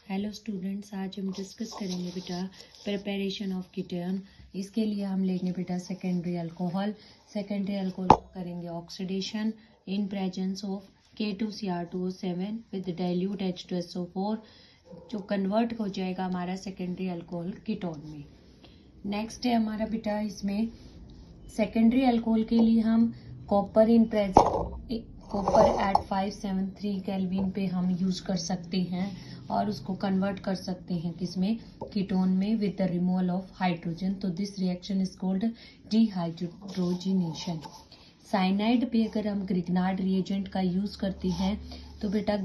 Hello students, आज हम discuss करेंगे बेटा प्रिपरेशन ऑफ कीटोन। इसके लिए हम लेंगे बेटा सेकेंडरी अल्कोहल को करेंगे oxidation in presence of K2Cr2O7 with dilute H2SO4 जो कन्वर्ट हो जाएगा हमारा सेकेंडरी अल्कोहल कीटोन में। नेक्स्ट है हमारा बेटा इसमें सेकेंडरी अल्कोहल के लिए हम कॉपर एट 573 केल्विन पे हम यूज कर सकते हैं और उसको कन्वर्ट कर सकते हैं किसमें, कीटोन में, with the removal of hydrogen. तो this reaction is called dehydrogenation. Cyanide पे अगर हम ग्रिग्नार्ड रिएजेंट का यूज करते हैं तो बेटा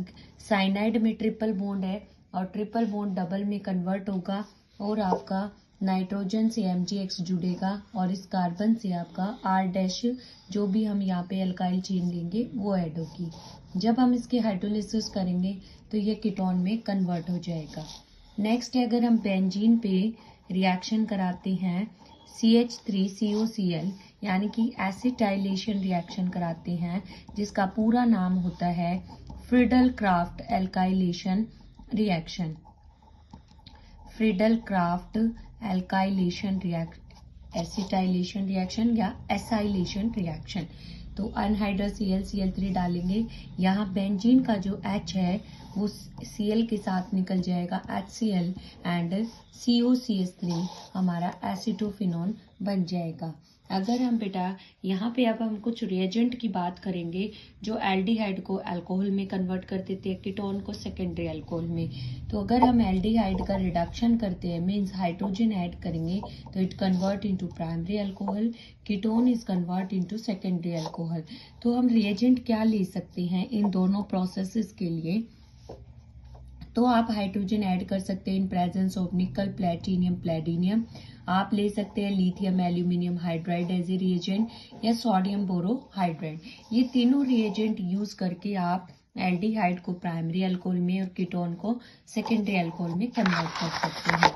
साइनाइड में ट्रिपल बॉन्ड है और ट्रिपल बॉन्ड डबल में कन्वर्ट होगा और आपका नाइट्रोजन से MgX जुड़ेगा और इस कार्बन से आपका R- जो भी हम यहाँ पे अल्काइल चेन लेंगे वो ऐड होगी। जब हम इसके हाइड्रोलिसिस करेंगे तो ये कीटोन में कन्वर्ट हो जाएगा। नेक्स्ट है अगर हम बेंजीन पे रिएक्शन कराते हैं CH3COCl यानी कि एसिटाइलेशन रिएक्शन कराते हैं जिसका पूरा नाम होता है Friedel craft alkylation reaction. Friedel craft alkylation acetylation reaction या एसाइलेशन रिएक्शन। तो अनहाइड्रस Cl डालेंगे। यहाँ बेंजीन का जो H है वो Cl के साथ निकल जाएगा HCl एंड COCH3 हमारा एसिटोफिनोन बन जाएगा। अगर हम बेटा यहाँ पे अब हम कुछ रिएजेंट की बात करेंगे जो एल्डिहाइड को अल्कोहल में कन्वर्ट कर देते हैं, कीटोन को सेकेंडरी अल्कोहल में। तो अगर हम एल्डिहाइड का रिडक्शन करते हैं मीन्स हाइड्रोजन ऐड करेंगे तो it convert into primary alcohol, ketone is convert into secondary alcohol. तो हम रिएजेंट क्या ले सकते हैं इन दोनों प्रोसेसेस के लिए, तो आप हाइड्रोजन ऐड कर सकते हैं in presence of nickel, platinum, palladium. आप ले सकते हैं lithium aluminium hydride as a reagent या सोडियम बोरोहाइड्राइड। ये तीनों रिएजेंट यूज करके आप एल्डिहाइड को प्राइमरी अल्कोहल में और कीटोन को सेकेंडरी अल्कोहल में कन्वर्ट कर सकते हैं।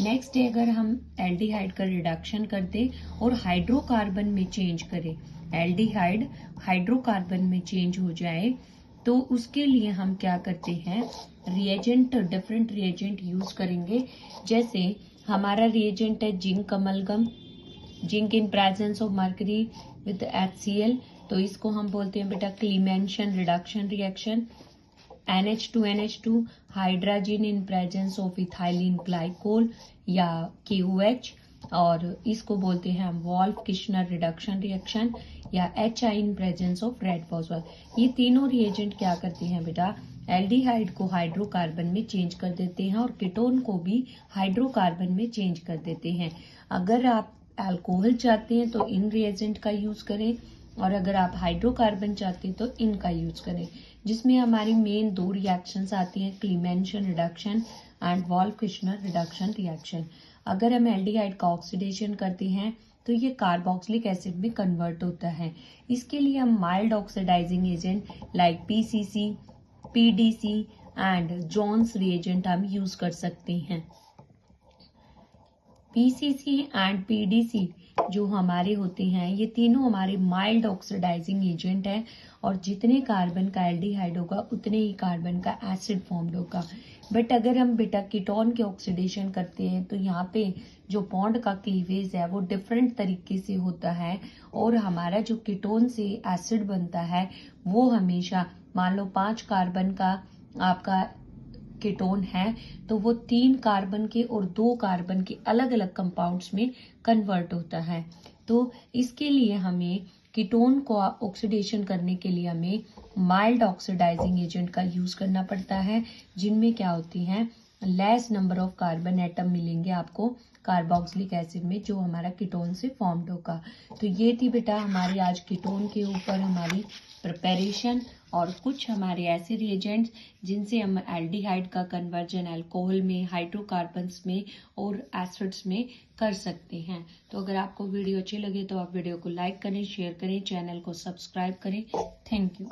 नेक्स्ट है अगर हम एल्डिहाइड का रिडक्शन कर दे और हाइड्रोकार्बन में चेंज करें, एल्डिहाइड हाइड्रोकार्बन में चेंज हो जाए तो उसके लिए हम क्या करते हैं, रिएजेंट डिफरेंट रिएजेंट यूज करेंगे। जैसे हमारा रिएजेंट है zinc amalgam, zinc in presence of mercury with HCl, तो इसको हम बोलते हैं बेटा क्लीमेंशन reduction reaction. NH2NH2 hydrogen in presence of ethylene glycol या KOH, और इसको बोलते हैं हम वॉल्फ किश्नर रिडक्शन रिएक्शन या HI in presence of red phosphor. ये तीनों रिएजेंट क्या करते हैं बेटा, एल्डिहाइड को हाइड्रोकार्बन में चेंज कर देते हैं और कीटोन को भी हाइड्रोकार्बन में चेंज कर देते हैं। अगर आप अल्कोहल चाहते हैं तो इन रिएजेंट का यूज करें और अगर आप हाइड्रोकार्बन चाहते हैं तो इनका यूज करें, जिसमें हमारी मेन दो रिएक्शंस आती हैं, Clemmensen reduction and Wolff Kishner reduction reaction. अगर हम एल्डिहाइड का ऑक्सीडेशन करते हैं तो ये कार्बोक्सिलिक एसिड में कन्वर्ट होता है। इसके लिए हम mild oxidising agent like PCC, PDC and Jones reagent हम यूज कर सकते हैं। PCC एंड PDC जो हमारे होते हैं ये तीनों हमारे माइल्ड ऑक्सीडाइजिंग एजेंट है और जितने कार्बन का एल्डिहाइड होगा उतने ही कार्बन का एसिड फॉर्म्ड होगा। बट अगर हम बेटा कीटोन के ऑक्सीडेशन करते हैं तो यहाँ पे जो बॉन्ड का क्लीवेज है वो डिफरेंट तरीके से होता है और हमारा जो कीटोन से एसिड बनता है वो हमेशा, मान लो 5 कार्बन का आपका कीटोन है तो वो 3 कार्बन के और 2 कार्बन के अलग अलग कंपाउंड्स में कन्वर्ट होता है। तो इसके लिए हमें कीटोन को ऑक्सीडेशन करने के लिए हमें माइल्ड ऑक्सीडाइजिंग एजेंट का यूज करना पड़ता है, जिनमें क्या होती हैं, less number of carbon atom मिलेंगे आपको कार्बोक्सिलिक एसिड में जो हमारा कीटोन से फॉर्म्ड होगा। तो ये थी बेटा हमारी आज कीटोन के ऊपर हमारी प्रिपरेशन और कुछ हमारे ऐसे रिएजेंट्स जिनसे हम एल्डिहाइड का कन्वर्जन अल्कोहल में, हाइड्रोकार्बन्स में और एसिड्स में कर सकते हैं। तो अगर आपको वीडियो अच्छी लगे तो आप वीडियो को लाइक करें, शेयर करें, चैनल को सब्सक्राइब करें। Thank you.